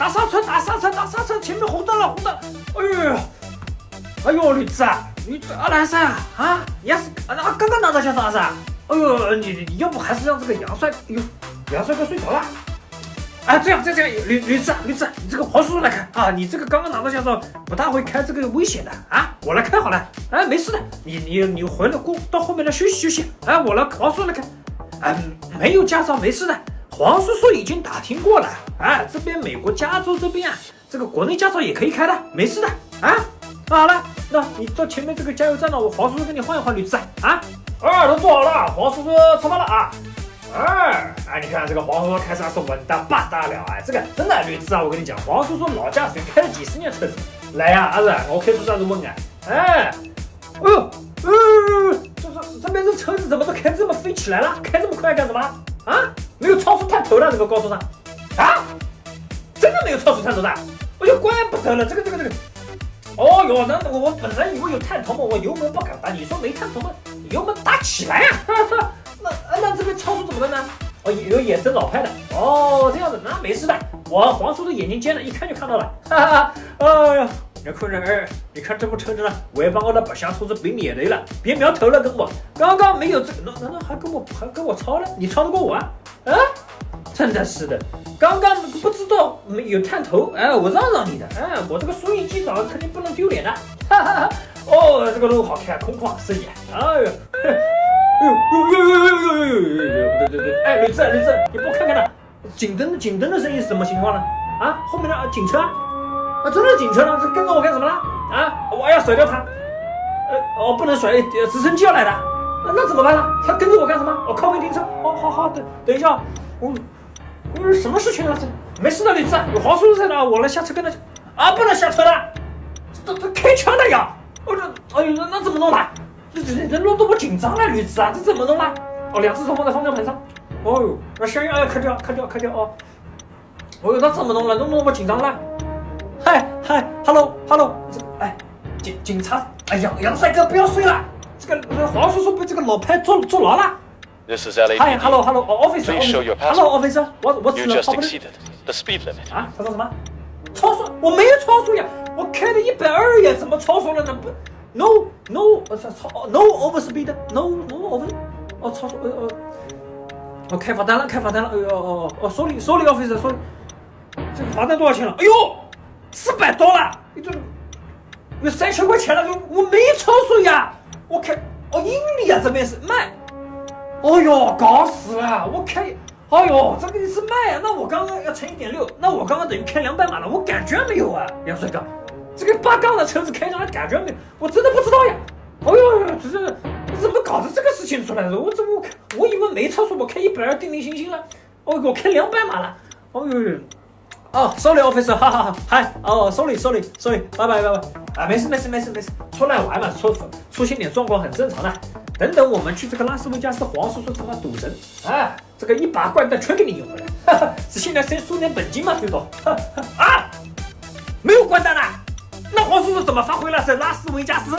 大刹车，前面红灯了，哎呦，驴子啊，来噻啊，也是啊，刚刚拿到驾照噻。哎呦，你要不还是让这个杨帅哥睡着了？哎，这样，驴子，你这个黄叔叔来开啊！你这个刚刚拿到驾照，不大会开这个危险的啊！我来开好了，哎，没事的，你回来到后面来休息，哎，黄叔叔来开，没有驾照没事的，黄叔叔已经打听过了，哎，这边美国加州这边啊，这个国内驾照也可以开的，没事的啊。好了，那你到前面这个加油站了，我黄叔叔给你换一换驴子啊。都做好了，黄叔叔出发了啊！你看这个黄叔叔开车是稳当不得了啊！这个真的驴子啊，我跟你讲，黄叔叔老驾驶员开了几十年车子，来呀，儿子，我开出啥子稳啊！这边这车子怎么都开这么飞起来了？开这么快干什么？啊，没有超速探头的这个高速上啊？真的没有超速探头的？哎呦，怪不得了，这个。哦哟，那我本来以为有探头嘛，我油门不敢打。你说没探头嘛，油门打起来呀！那这边超速怎么了呢？有野生老派的。这样子，那没事的。我黄叔的眼睛尖了，一看就看到了。哎呀，你看这部车子呢，尾巴我的白箱车子被灭雷了，别苗头了跟我。刚刚没有这个，难道还跟我超了？你超得过我啊？真的是的，刚刚不知道有探头，我让你的，我这个收音机早肯定不能丢脸的，这个路好开，空旷视野，对，驴子，你不看看呢？警灯的声音是什么情况呢？后面的警车真的警车呢？这跟着我干什么呢？我要甩掉它，不能甩，直升机要来的，那怎么办呢？他跟着我干什么？我靠边停车，好，等一下，什么事情啊？没事的，驴子，有黄叔叔在呢，我来下车跟他不能下车了，这开枪的呀！那怎么弄啦？这弄得我紧张了，驴子啊，这怎么弄啦？两只手放在方向盘上，那香烟开掉哦！那怎么弄了？弄得我紧张了。嗨 ，hello，警察，杨帅哥不要睡了，这个黄叔叔被这个老派坐牢了。This is LAPD. Hi, hello, officer. Please show your passport. Hello, officer. What's You the just problem? exceeded the speed limit. 他说什么？超速？我没有超速呀，我开的120呀，怎么超速了呢？No over speed. No over. 超速。开罚单了。sorry officer, sorry. 这个罚单多少钱了？哎呦，400多了，有3000块钱了，我没超速呀，我开英里啊，这边是迈。搞死了！我开，这个是迈啊，那我刚刚要乘1.6，那我刚刚等于开200码了，我感觉没有啊，杨帅哥，这个8缸的车子开上来感觉没有，我真的不知道呀。这怎么搞的这个事情出来的？我以为没超速，我开120定定心了，我开200码了，sorry officer， 嗨，sorry，拜拜，没事，出来玩嘛，出现点状况很正常的。等我们去这个拉斯维加斯，黄叔叔他妈赌神，这个一把掼蛋全给你赢回来，现在先输点本金嘛，最多，没有掼蛋了，那黄叔叔怎么发挥了在拉斯维加斯？